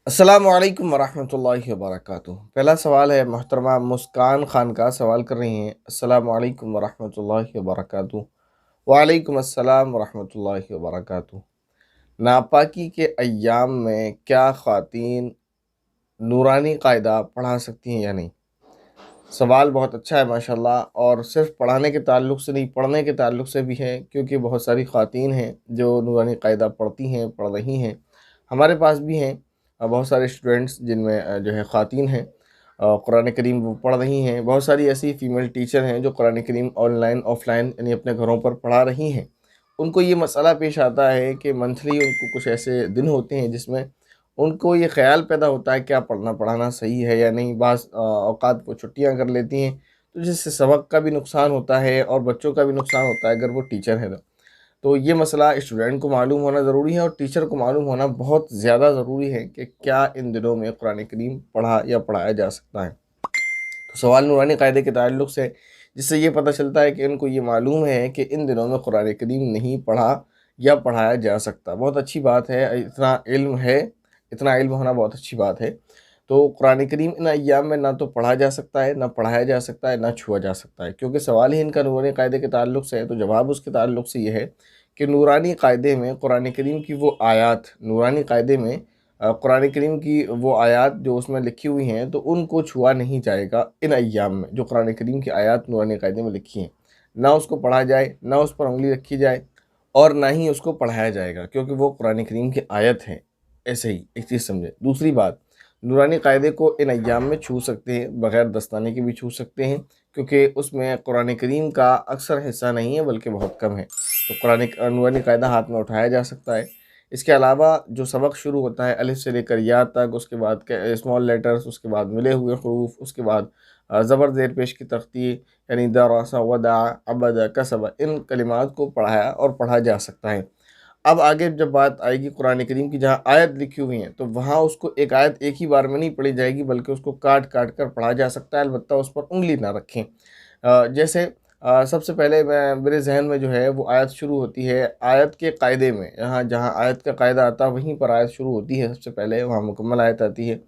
السلام علیکم ورحمۃ اللہ وبرکاتہ۔ پہلا سوال ہے، محترمہ مسکان خان کا سوال کر رہی ہیں۔ السلام علیکم ورحمۃ اللہ وبرکاتہ۔ وعلیکم السلام ورحمۃ اللہ وبرکاتہ۔ ناپاکی کے ایام میں کیا خواتین نورانی قاعدہ پڑھا سکتی ہیں یا نہیں؟ سوال بہت اچھا ہے ماشاءاللہ، اور صرف پڑھانے کے تعلق سے نہیں، پڑھنے کے تعلق سے بھی ہے، کیونکہ بہت ساری خواتین ہیں جو نورانی قاعدہ پڑھتی ہیں، پڑھ رہی ہیں۔ ہمارے پاس بھی ہیں بہت سارے اسٹوڈنٹس جن میں جو ہے خواتین ہیں، قرآن کریم وہ پڑھ رہی ہیں۔ بہت ساری ایسی فیمیل ٹیچر ہیں جو قرآن کریم آن لائن آف لائن یعنی اپنے گھروں پر پڑھا رہی ہیں۔ ان کو یہ مسئلہ پیش آتا ہے کہ منتھلی ان کو کچھ ایسے دن ہوتے ہیں جس میں ان کو یہ خیال پیدا ہوتا ہے کیا پڑھنا پڑھانا صحیح ہے یا نہیں۔ بعض اوقات وہ چھٹیاں کر لیتی ہیں، تو جس سے سبق کا بھی نقصان ہوتا ہے اور بچوں کا بھی نقصان ہوتا ہے اگر وہ ٹیچر ہے تو یہ مسئلہ اسٹوڈنٹ کو معلوم ہونا ضروری ہے، اور ٹیچر کو معلوم ہونا بہت زیادہ ضروری ہے کہ کیا ان دنوں میں قرآن کریم پڑھا یا پڑھایا جا سکتا ہے۔ تو سوال نورانی قاعدے کے تعلق سے، جس سے یہ پتہ چلتا ہے کہ ان کو یہ معلوم ہے کہ ان دنوں میں قرآن کریم نہیں پڑھا یا پڑھایا جا سکتا۔ بہت اچھی بات ہے، اتنا علم ہے، اتنا علم ہونا بہت اچھی بات ہے۔ تو قرآن کریم ان ایام میں نہ تو پڑھا جا سکتا ہے، نہ پڑھایا جا سکتا ہے، نہ چھوا جا سکتا ہے، کیونکہ سوال ہی ان کا نورانی قاعدے کے تعلق سے ہے۔ تو جواب اس کے تعلق سے یہ ہے کہ نورانی قاعدے میں قرآن کریم کی وہ آیات، نورانی قاعدے میں قرآن کریم کی وہ آیات جو اس میں لکھی ہوئی ہیں تو ان کو چھوا نہیں جائے گا ان ایام میں۔ جو قرآن کریم کی آیات نورانی قاعدے میں لکھی ہیں، نہ اس کو پڑھا جائے، نہ اس پر انگلی رکھی جائے، اور نہ ہی اس کو پڑھایا جائے گا، کیونکہ وہ قرآن کریم کی آیت ہے۔ ایسے ہی ایک چیز سمجھے۔ دوسری بات، نورانی قاعدے کو ان ایام میں چھو سکتے ہیں، بغیر دستانے کے بھی چھو سکتے ہیں، کیونکہ اس میں قرآن کریم کا اکثر حصہ نہیں ہے بلکہ بہت کم ہے، تو نورانی قاعدہ ہاتھ میں اٹھایا جا سکتا ہے۔ اس کے علاوہ جو سبق شروع ہوتا ہے الف سے لے کر یا تک، اس کے بعد اسمال لیٹرز، اس کے بعد ملے ہوئے حروف، اس کے بعد زبر زیر پیش کی تختی، یعنی درس ودع عبد کسب، ان کلمات کو پڑھایا اور پڑھا جا سکتا ہے۔ اب آگے جب بات آئے گی قرآن کریم کی، جہاں آیت لکھی ہوئی ہیں تو وہاں اس کو ایک آیت ایک ہی بار میں نہیں پڑھی جائے گی، بلکہ اس کو کاٹ کاٹ کر پڑھا جا سکتا ہے، البتہ اس پر انگلی نہ رکھیں۔ جیسے سب سے پہلے میرے ذہن میں جو ہے وہ آیت شروع ہوتی ہے آیت کے قاعدے میں، جہاں آیت کا قاعدہ آتا ہے وہیں پر آیت شروع ہوتی ہے، سب سے پہلے وہاں مکمل آیت آتی ہے۔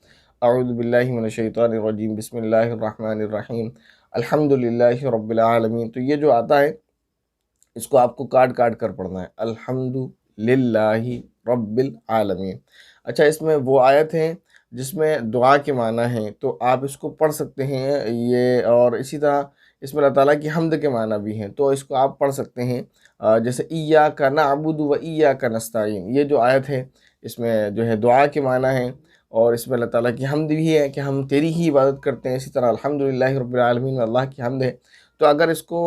اعوذ باللہ من الشیطان الرجیم، بسم اللہ الرحمن الرحیم، الحمد للہ رب العالمین۔ تو یہ جو آتا ہے اس کو آپ کو کاٹ کاٹ کر پڑھنا ہے، الحمد للہ رب العالمین۔ اچھا، اس میں وہ آیت ہیں جس میں دعا کے معنی ہیں، تو آپ اس کو پڑھ سکتے ہیں یہ، اور اسی طرح اس میں اللہ تعالیٰ کی حمد کے معنی بھی ہیں، تو اس کو آپ پڑھ سکتے ہیں۔ جیسے ایاک نعبد و ایاک نستعین، یہ جو آیت ہے اس میں جو ہے دعا کے معنی ہیں، اور اس میں اللہ تعالیٰ کی حمد بھی ہے کہ ہم تیری ہی عبادت کرتے ہیں۔ اسی طرح الحمدللہ رب العالمین میں اللہ کی حمد ہے۔ تو اگر اس کو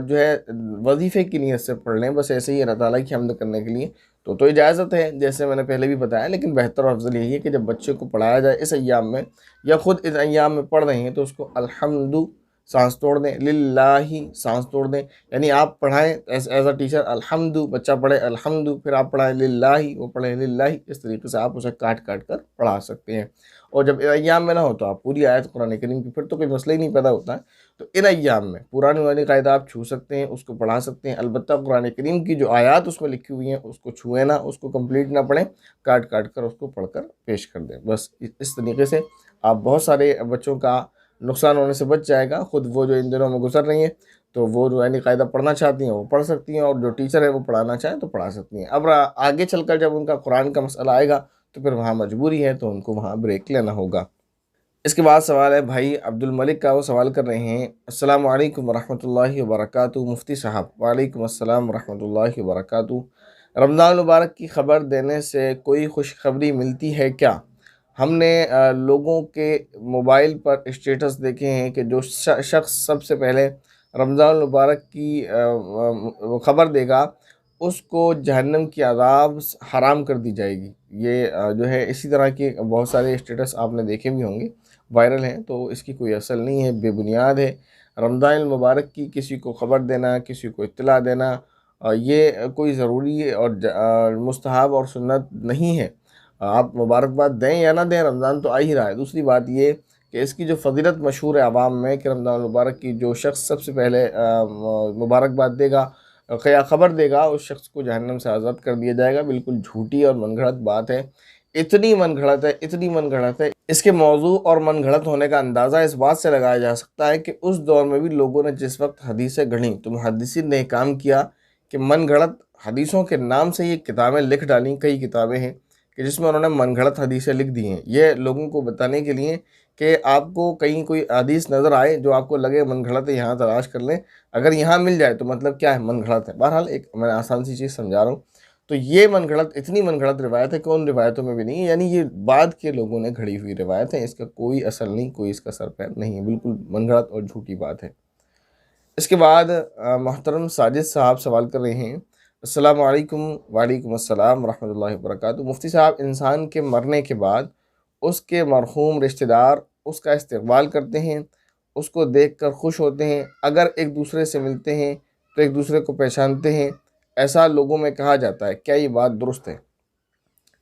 جو ہے وظیفے کی نیت سے پڑھ لیں، بس ایسے ہی اللہ تعالیٰ کی حمد کرنے کے لیے، تو اجازت ہے، جیسے میں نے پہلے بھی بتایا، لیکن بہتر اور افضل یہی ہے کہ جب بچے کو پڑھایا جائے اس ایام میں، یا خود اس ایام میں پڑھ رہے ہیں، تو اس کو الحمد سانس توڑ دیں، للہ سانس توڑ دیں، یعنی آپ پڑھائیں ایز اے ٹیچر الحمد، بچہ پڑھے الحمد، پھر آپ پڑھائیں للہ، وہ پڑھیں للہ، اس طریقے سے آپ اسے کاٹ کاٹ کر پڑھا سکتے ہیں۔ اور جب ایام میں نہ ہو تو آپ پوری آیت قرآن کریم کی، پھر تو کوئی مسئلہ ہی نہیں پیدا ہوتا ہے۔ تو ان ایام میں پرانے نورانی قاعدہ آپ چھو سکتے ہیں، اس کو پڑھا سکتے ہیں، البتہ قرآن کریم کی جو آیات اس میں لکھی ہوئی ہیں اس کو چھوئیں نہ، اس کو کمپلیٹ نہ پڑھیں، کاٹ کاٹ کر اس کو پڑھ کر پیش کر دیں۔ بس اس طریقے سے آپ بہت سارے بچوں کا نقصان ہونے سے بچ جائے گا۔ خود وہ جو ان دنوں میں گزر رہی ہیں تو وہ نورانی قاعدہ پڑھنا چاہتی ہیں وہ پڑھ سکتی ہیں، اور جو ٹیچر ہے وہ پڑھانا چاہیں تو پڑھا سکتی ہیں۔ اب آگے چل کر جب ان کا قرآن کا مسئلہ آئے گا تو پھر وہاں مجبوری ہے، تو ان کو وہاں بریک لینا ہوگا۔ اس کے بعد سوال ہے بھائی عبد الملک کا، وہ سوال کر رہے ہیں، السلام علیکم ورحمۃ اللہ وبرکاتہ مفتی صاحب۔ وعلیکم السلام ورحمۃ اللہ وبرکاتہ۔ رمضان المبارک کی خبر دینے سے کوئی خوشخبری ملتی ہے کیا؟ ہم نے لوگوں کے موبائل پر اسٹیٹس دیکھے ہیں کہ جو شخص سب سے پہلے رمضان المبارک کی خبر دے گا اس کو جہنم کی عذاب حرام کر دی جائے گی۔ یہ جو ہے اسی طرح کے بہت سارے اسٹیٹس آپ نے دیکھے بھی ہوں گے، وائرل ہیں، تو اس کی کوئی اصل نہیں ہے، بے بنیاد ہے۔ رمضان المبارک کی کسی کو خبر دینا، کسی کو اطلاع دینا، یہ کوئی ضروری اور مستحب اور سنت نہیں ہے۔ آپ مبارکباد دیں یا نہ دیں، رمضان تو آ ہی رہا ہے۔ دوسری بات یہ کہ اس کی جو فضیلت مشہور ہے عوام میں کہ رمضان المبارک کی جو شخص سب سے پہلے مبارکباد دے گا، خبر دے گا، اس شخص کو جہنم سے آزاد کر دیا جائے گا، بالکل جھوٹی اور من گھڑت بات ہے۔ اتنی من گھڑت ہے، اتنی من گھڑت ہے، اس کے موضوع اور من گھڑت ہونے کا اندازہ اس بات سے لگایا جا سکتا ہے کہ اس دور میں بھی لوگوں نے جس وقت حدیثیں گھڑیں تو محدثین نے کام کیا کہ من گھڑت حدیثوں کے نام سے یہ کتابیں لکھ ڈالیں، کئی کتابیں ہیں کہ جس میں انہوں نے من گھڑت حدیثیں لکھ دی ہیں، یہ لوگوں کو بتانے کے لیے کہ آپ کو کہیں کوئی حدیث نظر آئے جو آپ کو لگے من گھڑت ہے، یہاں تلاش کر لیں، اگر یہاں مل جائے تو مطلب کیا ہے، من گھڑت ہے۔ بہرحال ایک میں آسان سی چیز سمجھا رہا ہوں۔ تو یہ من گھڑت، اتنی من گھڑت روایت ہے کہ ان روایتوں میں بھی نہیں ہے، یعنی یہ بعد کے لوگوں نے گھڑی ہوئی روایت ہے، اس کا کوئی اصل نہیں، کوئی اس کا سر پیر نہیں ہے، بالکل من گھڑت اور جھوٹی بات ہے۔ اس کے بعد محترم ساجد صاحب سوال کر رہے ہیں، السلام علیکم۔ وعلیکم السلام ورحمۃ اللہ وبرکاتہ۔ مفتی صاحب، انسان کے مرنے کے بعد اس کے مرحوم رشتہ دار اس کا استقبال کرتے ہیں، اس کو دیکھ کر خوش ہوتے ہیں، اگر ایک دوسرے سے ملتے ہیں تو ایک دوسرے کو پہچانتے ہیں، ایسا لوگوں میں کہا جاتا ہے، کیا یہ بات درست ہے؟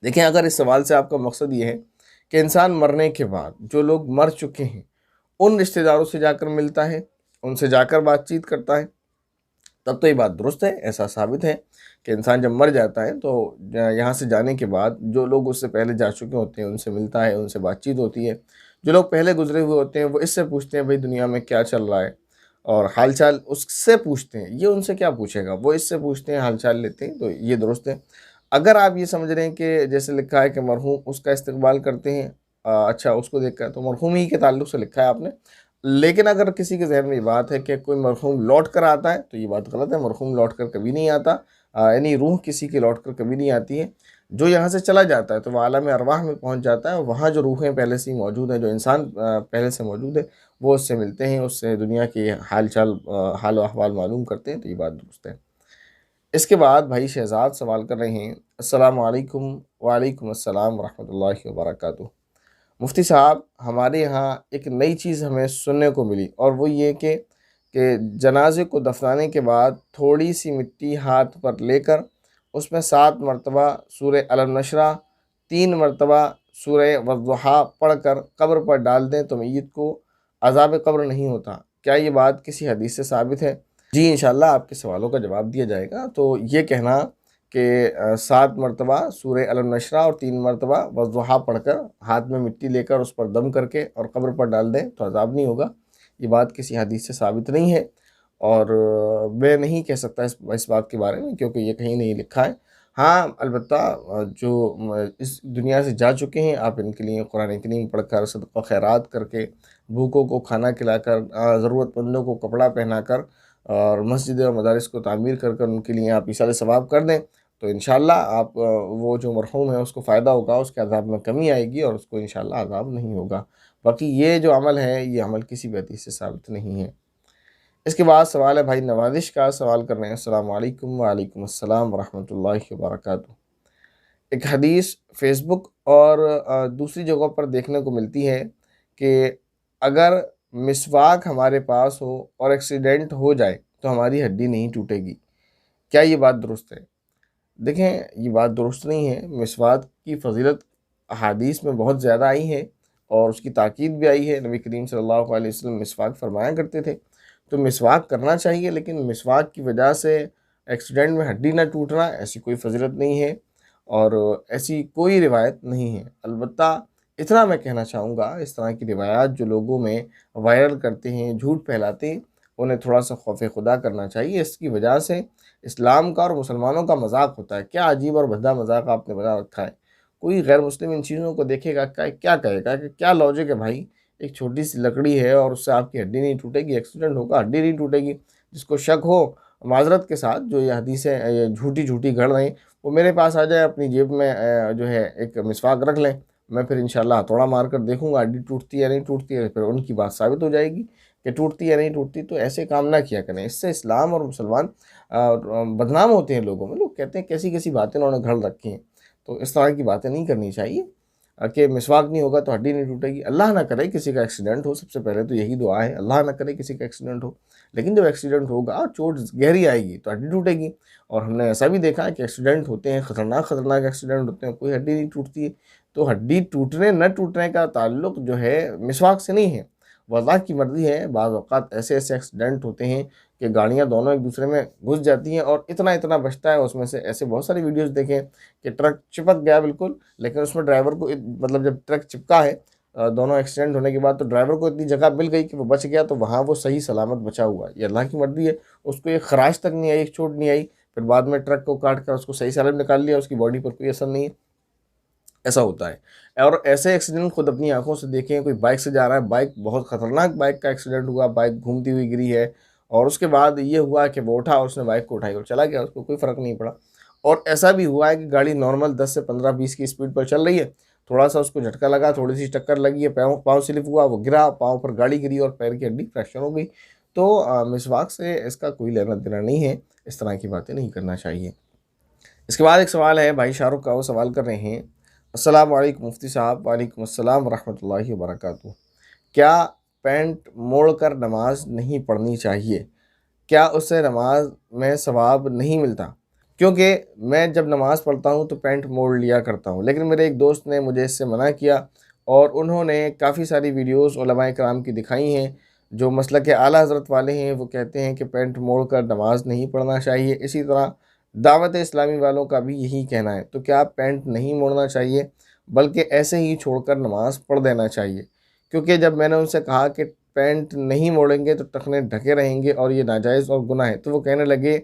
دیکھیں، اگر اس سوال سے آپ کا مقصد یہ ہے کہ انسان مرنے کے بعد جو لوگ مر چکے ہیں ان رشتہ داروں سے جا کر ملتا ہے، ان سے جا کر بات چیت کرتا ہے، تب تو یہ بات درست ہے، ایسا ثابت ہے کہ انسان جب مر جاتا ہے تو یہاں سے جانے کے بعد جو لوگ اس سے پہلے جا چکے ہوتے ہیں ان سے ملتا ہے، ان سے بات چیت ہوتی ہے، جو لوگ پہلے گزرے ہوئے ہوتے ہیں وہ اس سے پوچھتے ہیں بھئی دنیا میں کیا چل رہا ہے، اور حال چال اس سے پوچھتے ہیں، یہ ان سے کیا پوچھے گا، وہ اس سے پوچھتے ہیں، حال چال لیتے ہیں، تو یہ درست ہے۔ اگر آپ یہ سمجھ رہے ہیں کہ جیسے لکھا ہے کہ مرحوم اس کا استقبال کرتے ہیں، اچھا اس کو دیکھ کر، تو مرحوم ہی کے تعلق سے لکھا ہے آپ نے، لیکن اگر کسی کے ذہن میں یہ بات ہے کہ کوئی مرحوم لوٹ کر آتا ہے تو یہ بات غلط ہے، مرحوم لوٹ کر کبھی نہیں آتا، یعنی روح کسی کی لوٹ کر کبھی نہیں آتی ہے، جو یہاں سے چلا جاتا ہے تو وہ عالم ارواح میں پہنچ جاتا ہے، وہاں جو روحیں پہلے سے ہی موجود ہیں، جو انسان پہلے سے موجود ہے، وہ اس سے ملتے ہیں، اس سے دنیا کی حال چال، حال و احوال معلوم کرتے ہیں، تو یہ بات درست ہے۔ اس کے بعد بھائی شہزاد سوال کر رہے ہیں، السلام علیکم۔ وعلیکم السلام ورحمۃ اللہ وبرکاتہ۔ مفتی صاحب، ہمارے یہاں ایک نئی چیز ہمیں سننے کو ملی، اور وہ یہ کہ جنازے کو دفنانے کے بعد تھوڑی سی مٹی ہاتھ پر لے کر اس میں 7 مرتبہ سورہ الم نشرہ، 3 مرتبہ سورہ والضحیٰ پڑھ کر قبر پر ڈال دیں تو میت کو عذاب قبر نہیں ہوتا، کیا یہ بات کسی حدیث سے ثابت ہے؟ جی انشاءاللہ آپ کے سوالوں کا جواب دیا جائے گا۔ تو یہ کہنا کہ 7 مرتبہ سورہ الم نشرہ اور 3 مرتبہ والضحیٰ پڑھ کر ہاتھ میں مٹی لے کر اس پر دم کر کے اور قبر پر ڈال دیں تو عذاب نہیں ہوگا، یہ بات کسی حدیث سے ثابت نہیں ہے، اور میں نہیں کہہ سکتا اس بات کے بارے میں، کیونکہ یہ کہیں نہیں لکھا ہے۔ ہاں البتہ جو اس دنیا سے جا چکے ہیں، آپ ان کے لیے قرآن کریم پڑھ کر، صدقہ خیرات کر کے، بھوکوں کو کھانا کھلا کر، ضرورت مندوں کو کپڑا پہنا کر، اور مسجد اور مدارس کو تعمیر کر کر ان کے لیے آپ ایصال ثواب کر دیں تو انشاءاللہ آپ وہ جو مرحوم ہے اس کو فائدہ ہوگا، اس کے عذاب میں کمی آئے گی اور اس کو انشاءاللہ عذاب نہیں ہوگا۔ باقی یہ جو عمل ہے یہ عمل کسی بھی حدیث سے ثابت نہیں ہے۔ اس کے بعد سوال ہے بھائی نوازش کا، سوال کر رہے ہیں، السلام علیکم۔ وعلیکم السلام ورحمۃ اللہ وبرکاتہ۔ ایک حدیث فیس بک اور دوسری جگہوں پر دیکھنے کو ملتی ہے کہ اگر مسواک ہمارے پاس ہو اور ایکسیڈنٹ ہو جائے تو ہماری ہڈی نہیں ٹوٹے گی، کیا یہ بات درست ہے؟ دیکھیں، یہ بات درست نہیں ہے، مسواک کی فضیلت احادیث میں بہت زیادہ آئی ہے اور اس کی تاکید بھی آئی ہے، نبی کریم صلی اللہ علیہ وسلم مسواک فرمایا کرتے تھے، تو مسواک کرنا چاہیے، لیکن مسواک کی وجہ سے ایکسیڈنٹ میں ہڈی نہ ٹوٹنا ایسی کوئی فضیلت نہیں ہے اور ایسی کوئی روایت نہیں ہے۔ البتہ اتنا میں کہنا چاہوں گا، اس طرح کی روایات جو لوگوں میں وائرل کرتے ہیں، جھوٹ پھیلاتے ہیں، انہیں تھوڑا سا خوف خدا کرنا چاہیے، اس کی وجہ سے اسلام کا اور مسلمانوں کا مذاق ہوتا ہے۔ کیا عجیب اور بھدا مذاق آپ نے بنا رکھا ہے، کوئی غیر مسلم ان چیزوں کو دیکھے گا کیا کہے گا کہ کیا لاجک ہے بھائی، ایک چھوٹی سی لکڑی ہے اور اس سے آپ کی ہڈی نہیں ٹوٹے گی، ایکسیڈنٹ ہوگا ہڈی نہیں ٹوٹے گی۔ جس کو شک ہو معذرت کے ساتھ، جو یہ حدیثیں جھوٹی گھڑ رہے ہیں، وہ میرے پاس آ جائے، اپنی جیب میں جو ہے ایک مسواک رکھ لیں، میں پھر انشاءاللہ ہتھوڑا مار کر دیکھوں گا ہڈی ٹوٹتی ہے یا نہیں ٹوٹتی ہے، پھر ان کی بات ثابت ہو جائے گی کہ ٹوٹتی ہے نہیں ٹوٹتی۔ تو ایسے کام نہ کیا کریں، اس سے اسلام اور مسلمان بدنام ہوتے ہیں، لوگوں میں لوگ کہتے ہیں کیسی کیسی باتیں انہوں نے گھڑ رکھی ہیں، تو اس طرح کی باتیں نہیں کرنی چاہیے کہ مسواک نہیں ہوگا تو ہڈی نہیں ٹوٹے گی۔ اللہ نہ کرے کسی کا ایکسیڈنٹ ہو، سب سے پہلے تو یہی دعا ہے، اللہ نہ کرے کسی کا ایکسیڈنٹ ہو، لیکن جب ایکسیڈنٹ ہوگا چوٹ گہری آئے گی تو ہڈی ٹوٹے گی، اور ہم نے ایسا بھی دیکھا ہے کہ ایکسیڈنٹ ہوتے ہیں، خطرناک ایکسیڈنٹ ہوتے ہیں، کوئی ہڈی نہیں ٹوٹتی ہے۔ تو ہڈی ٹوٹنے نہ ٹوٹنے کا تعلق جو ہے مسواک سے نہیں ہے، وہ اللہ کی مرضی ہے۔ بعض اوقات ایسے ایکسیڈنٹ ہوتے ہیں کہ گاڑیاں دونوں ایک دوسرے میں گھس جاتی ہیں اور اتنا بچتا ہے اس میں سے. ایسے بہت ساری ویڈیوز دیکھیں کہ ٹرک چپک گیا بالکل، لیکن اس میں ڈرائیور کو مطلب جب ٹرک چپکا ہے دونوں ایکسیڈنٹ ہونے کے بعد، تو ڈرائیور کو اتنی جگہ مل گئی کہ وہ بچ گیا، تو وہاں وہ صحیح سلامت بچا ہوا ہے. یہ اللہ کی مرضی ہے. اس کو ایک خراش تک نہیں آئی، ایک چوٹ نہیں آئی. پھر بعد میں ٹرک کو کاٹ کر اس کو صحیح سالم نکال لیا، اس کی باڈی پر کوئی اثر نہیں ہے. ایسا ہوتا ہے. اور ایسے ایکسیڈنٹ خود اپنی آنکھوں سے دیکھیں. کوئی بائک سے جا رہا ہے، بائک بہت خطرناک بائک کا ایکسیڈنٹ ہوا، بائک گھومتی ہوئی گری ہے، اور اس کے بعد یہ ہوا کہ وہ اٹھا اور اس نے بائک کو اٹھائی اور چلا گیا، اس کو کوئی فرق نہیں پڑا. اور ایسا بھی ہوا ہے کہ گاڑی نارمل 10 سے 15-20 کی اسپیڈ پر چل رہی ہے، تھوڑا سا اس کو جھٹکا لگا، تھوڑی سی ٹکر لگی ہے، پاؤں سلپ ہوا، وہ گرا، پاؤں پر گاڑی گری اور پیر کی ہڈی فریکچر ہو گئی. تو مسواک سے اس کا کوئی لینا دینا نہیں ہے. اس طرح کی باتیں نہیں کرنا چاہیے. اس کے بعد ایک سوال ہے بھائی شاہ رخ کا. وہ سوال کر رہے ہیں: السلام علیکم مفتی صاحب. وعلیکم السلام ورحمۃ اللہ وبرکاتہ. کیا پینٹ موڑ کر نماز نہیں پڑھنی چاہیے؟ کیا اس سے نماز میں ثواب نہیں ملتا؟ کیونکہ میں جب نماز پڑھتا ہوں تو پینٹ موڑ لیا کرتا ہوں، لیکن میرے ایک دوست نے مجھے اس سے منع کیا، اور انہوں نے کافی ساری ویڈیوز علماء کرام کی دکھائی ہیں جو مسلک اعلیٰ حضرت والے ہیں. وہ کہتے ہیں کہ پینٹ موڑ کر نماز نہیں پڑھنا چاہیے. اسی طرح دعوت اسلامی والوں کا بھی یہی کہنا ہے. تو کیا پینٹ نہیں موڑنا چاہیے بلکہ ایسے ہی چھوڑ کر نماز پڑھ دینا چاہیے؟ کیونکہ جب میں نے ان سے کہا کہ پینٹ نہیں موڑیں گے تو ٹخنے ڈھکے رہیں گے اور یہ ناجائز اور گناہ ہے، تو وہ کہنے لگے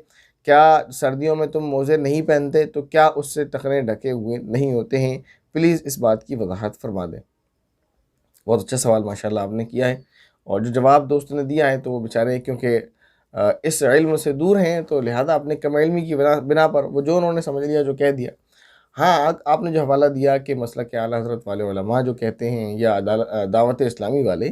کیا سردیوں میں تم موزے نہیں پہنتے تو کیا اس سے ٹخنے ڈھکے ہوئے نہیں ہوتے ہیں؟ پلیز اس بات کی وضاحت فرما دیں. بہت اچھا سوال ماشاءاللہ آپ نے کیا ہے. اور جو جواب دوست نے دیا ہے تو وہ بیچارے کیونکہ اس علم سے دور ہیں، تو لہذا اپنے کم علمی کی بنا پر وہ جو انہوں نے سمجھ لیا جو کہہ دیا. ہاں، آپ نے جو حوالہ دیا کہ مسلک اعلیٰ حضرت والے علماء جو کہتے ہیں یا دعوت اسلامی والے،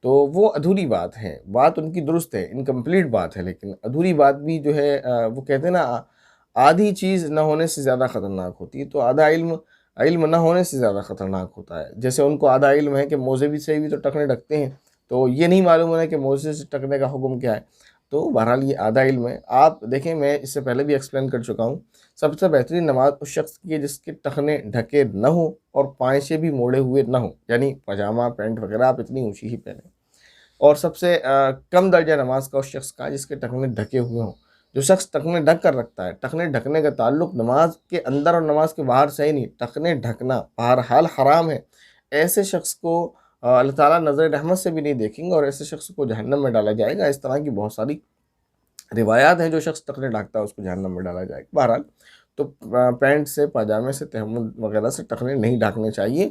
تو وہ ادھوری بات ہے. بات ان کی درست ہے، انکمپلیٹ بات ہے، لیکن ادھوری بات بھی جو ہے وہ کہتے ہیں نا، آدھی چیز نہ ہونے سے زیادہ خطرناک ہوتی ہے. تو آدھا علم نہ ہونے سے زیادہ خطرناک ہوتا ہے. جیسے ان کو آدھا علم ہے کہ موزے بھی سے بھی تو ٹکنے ڈھکتے ہیں، تو یہ نہیں معلوم ہے کہ موزے سے ٹکنے کا حکم کیا ہے. تو بہرحال یہ آدھا علم ہے. آپ دیکھیں، میں اس سے پہلے بھی ایکسپلین کر چکا ہوں، سب سے بہترین نماز اس شخص کی ہے جس کے ٹخنے ڈھکے نہ ہوں اور پائچے بھی موڑے ہوئے نہ ہوں، یعنی پاجامہ پینٹ وغیرہ آپ اتنی اونچی ہی پہنیں. اور سب سے کم درجہ نماز کا اس شخص کا جس کے ٹخنے ڈھکے ہوئے ہوں. جو شخص ٹخنے ڈھک کر رکھتا ہے، ٹخنے ڈھکنے کا تعلق نماز کے اندر اور نماز کے باہر سے ہی نہیں، ٹخنے ڈھکنا بہرحال حرام ہے. ایسے شخص کو اللہ تعالیٰ نظر رحمت سے بھی نہیں دیکھیں گے، اور ایسے شخص کو جہنم میں ڈالا جائے گا. اس طرح کی بہت ساری روایات ہیں. جو شخص ٹخنے ڈھانکتا ہے اس کو جہنم میں ڈالا جائے گا. بہرحال تو پینٹ سے، پاجامے سے، تہمد وغیرہ سے ٹخنے نہیں ڈھانکنے چاہیے.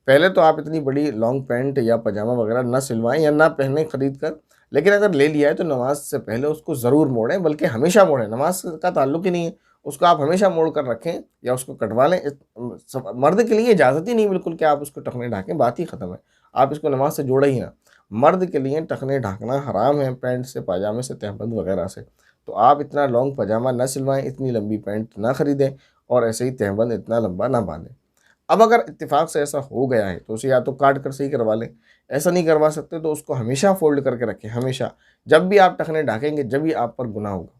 پہلے تو آپ اتنی بڑی لانگ پینٹ یا پاجامہ وغیرہ نہ سلوائیں یا نہ پہنیں خرید کر، لیکن اگر لے لیا ہے تو نماز سے پہلے اس کو ضرور موڑیں، بلکہ ہمیشہ موڑیں. نماز کا تعلق ہی نہیں ہے، اس کو آپ ہمیشہ موڑ کر رکھیں یا اس کو کٹوا لیں. مرد کے لیے اجازت ہی نہیں بالکل کہ آپ اس کو ٹخنے ڈھانکیں، بات ہی ختم ہے. آپ اس کو نماز سے جوڑے ہی نہ. مرد کے لیے ٹخنے ڈھانکنا حرام ہے، پینٹ سے، پاجامے سے، تہبند وغیرہ سے. تو آپ اتنا لانگ پاجامہ نہ سلوائیں، اتنی لمبی پینٹ نہ خریدیں، اور ایسے ہی تہبند اتنا لمبا نہ باندھیں. اب اگر اتفاق سے ایسا ہو گیا ہے تو اسے یا تو کاٹ کر صحیح کروا لیں. ایسا نہیں کروا سکتے تو اس کو ہمیشہ فولڈ کر کے رکھیں. ہمیشہ جب بھی آپ ٹخنے ڈھانکیں گے جب بھی آپ پر گناہ ہوگا.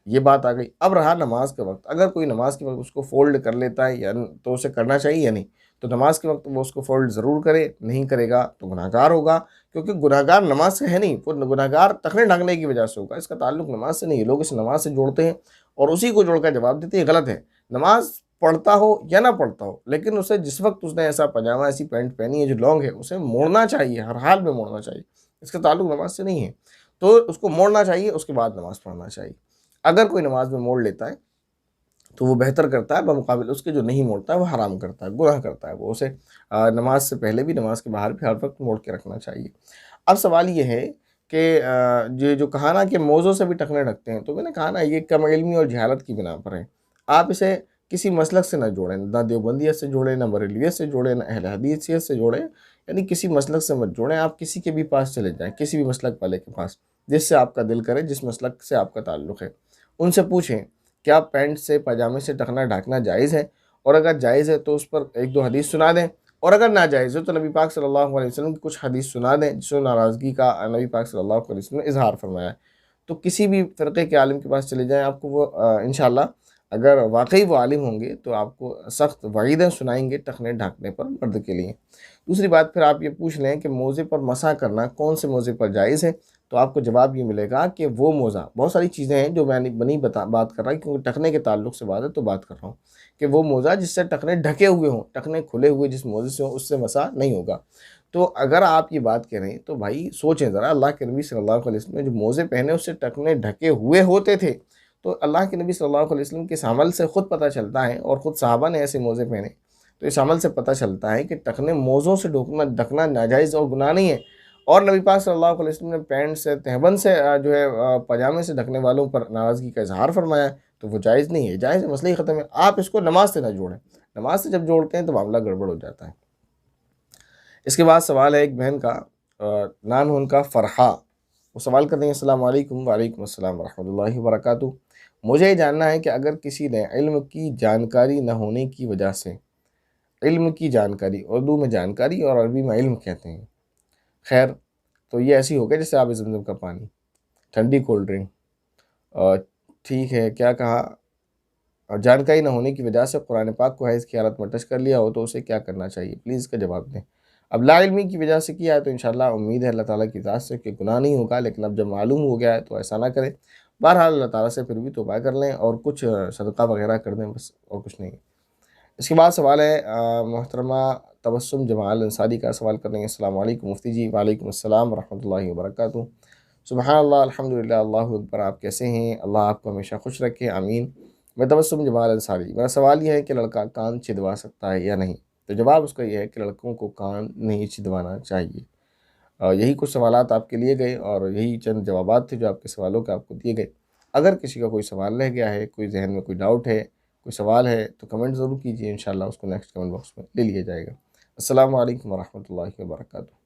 یہ بات آ گئی. اب رہا نماز کے وقت. اگر کوئی نماز کے وقت اس کو فولڈ کر لیتا ہے یا تو اسے کرنا چاہیے یا نہیں؟ تو نماز کے وقت وہ اس کو فولڈ ضرور کرے. نہیں کرے گا تو گناہ گار ہوگا، کیونکہ گناہ گار نماز سے ہے نہیں، وہ گناہ گار ٹخنے ڈھانکنے کی وجہ سے ہوگا. اس کا تعلق نماز سے نہیں ہے. لوگ اس نماز سے جوڑتے ہیں اور اسی کو جوڑ کر جواب دیتے ہیں. غلط ہے. نماز پڑھتا ہو یا نہ پڑھتا ہو، لیکن اسے جس وقت اس نے ایسا پاجامہ، ایسی پینٹ پہنی ہے جو لانگ ہے، اسے موڑنا چاہیے، ہر حال میں موڑنا چاہیے. اس کا تعلق نماز سے نہیں ہے، تو اس کو موڑنا چاہیے، اس کے بعد نماز پڑھنا چاہیے. اگر کوئی نماز میں موڑ لیتا ہے تو وہ بہتر کرتا ہے بمقابل اس کے جو نہیں موڑتا ہے، وہ حرام کرتا ہے، گناہ کرتا ہے. وہ اسے نماز سے پہلے بھی، نماز کے باہر بھی ہر وقت موڑ کے رکھنا چاہیے. اب سوال یہ ہے کہ یہ جو کہا نا کہ موزوں سے بھی ٹخنے ڈھکتے ہیں، تو میں نے کہا نا یہ کم علمی اور جہالت کی بنا پر ہے. آپ اسے کسی مسلک سے نہ جوڑیں، نہ دیوبندیت سے جوڑیں، نہ بریلویت سے جوڑیں، نہ اہل حدیثیت سے جوڑیں. یعنی کسی مسلک سے مت جوڑیں. آپ کسی کے بھی پاس چلے جائیں، کسی بھی مسلک والے کے پاس، جس سے آپ کا دل کرے، جس مسلک سے آپ کا تعلق ہے. ان سے پوچھیں کیا پینٹ سے، پاجامے سے ٹخنا ڈھانکنا جائز ہے، اور اگر جائز ہے تو اس پر ایک دو حدیث سنا دیں، اور اگر ناجائز ہے تو نبی پاک صلی اللہ علیہ وسلم کی کچھ حدیث سنا دیں جس میں ناراضگی کا نبی پاک صلی اللہ علیہ وسلم نے اظہار فرمایا ہے. تو کسی بھی فرقے کے عالم کے پاس چلے جائیں، آپ کو وہ انشاءاللہ اگر واقعی وہ عالم ہوں گے تو آپ کو سخت وعیدیں سنائیں گے ٹخنے ڈھانکنے پر مرد کے لیے. دوسری بات، پھر آپ یہ پوچھ لیں کہ موزے پر مسح کرنا کون سے موزے پر جائز ہے. تو آپ کو جواب یہ ملے گا کہ وہ موزہ، بہت ساری چیزیں ہیں جو میں نہیں بات کر رہا کیونکہ ٹخنے کے تعلق سے بات ہے تو بات کر رہا ہوں، کہ وہ موزہ جس سے ٹخنے ڈھکے ہوئے ہوں، ٹخنے کھلے ہوئے جس موزے سے ہوں، اس سے مسا نہیں ہوگا۔ تو اگر آپ یہ بات کریں تو بھائی سوچیں ذرا، اللہ کے نبی صلی اللہ علیہ وسلم نے جو موزے پہنے اس سے ٹخنے ڈھکے ہوئے ہوتے تھے، تو اللہ کے نبی صلی اللہ علیہ وسلم کے اس عمل سے خود پتہ چلتا ہے، اور خود صحابہ نے ایسے موزے پہنے، تو اس عمل سے پتہ چلتا ہے کہ ٹخنے موزوں سے ڈھکنا ناجائز اور گناہ نہیں ہے۔ اور نبی پاک صلی اللہ علیہ وسلم نے پینٹ سے، تہبند سے جو ہے پاجامے سے ڈھکنے والوں پر ناراضگی کا اظہار فرمایا، تو وہ جائز نہیں ہے، جائز ہے، مسئلہ ہی ختم ہے۔ آپ اس کو نماز سے نہ جوڑیں، نماز سے جب جوڑتے ہیں تو معاملہ گڑبڑ ہو جاتا ہے۔ اس کے بعد سوال ہے ایک بہن کا، نام ہے ان کا فرحہ، وہ سوال کر رہی ہیں السلام علیکم۔ وعلیکم السلام ورحمۃ اللہ وبرکاتہ۔ مجھے یہ جاننا ہے کہ اگر کسی نے علم کی جانکاری نہ ہونے کی وجہ سے، علم کی جانکاری، اردو میں جانکاری اور عربی میں علم کہتے ہیں، خیر تو یہ ایسی ہو گیا جیسے آب زمزم کا پانی، ٹھنڈی کولڈ ڈرنک، ٹھیک ہے، کیا کہا، اور جانکاری نہ ہونے کی وجہ سے قرآن پاک کو حیض کی حالت میں ٹچ کر لیا ہو تو اسے کیا کرنا چاہیے؟ پلیز اس کا جواب دیں۔ اب لا علمی کی وجہ سے کیا ہے تو انشاءاللہ امید ہے اللہ تعالیٰ کی ذات سے کہ گناہ نہیں ہوگا، لیکن اب جب معلوم ہو گیا ہے تو ایسا نہ کریں۔ بہرحال اللہ تعالیٰ سے پھر بھی توبہ کر لیں اور کچھ صدقہ وغیرہ کر دیں، بس اور کچھ نہیں۔ اس کے بعد سوال ہے محترمہ تبسم جمال انصاری کا، سوال کر رہے ہیں السلام علیکم مفتی جی۔ وعلیکم السلام ورحمۃ اللہ وبرکاتہ۔ سبحان اللہ، الحمدللہ، اللہ اکبر۔ آپ کیسے ہیں؟ اللہ آپ کو ہمیشہ خوش رکھے، آمین۔ میں تبسم جمال انصاری، میرا سوال یہ ہے کہ لڑکا کان چھدوا سکتا ہے یا نہیں؟ تو جواب اس کا یہ ہے کہ لڑکوں کو کان نہیں چھدوانا چاہیے۔ یہی کچھ سوالات آپ کے لیے گئے اور یہی چند جوابات تھے جو آپ کے سوالوں کے آپ کو دیے گئے۔ اگر کسی کا کوئی سوال رہ گیا ہے، کوئی ذہن میں کوئی ڈاؤٹ ہے، کوئی سوال ہے تو کمنٹ ضرور کیجیے، انشاءاللہ اس کو نیکسٹ کمنٹ باکس میں لے لیا جائے گا۔ السلام علیکم ورحمۃ اللہ وبرکاتہ۔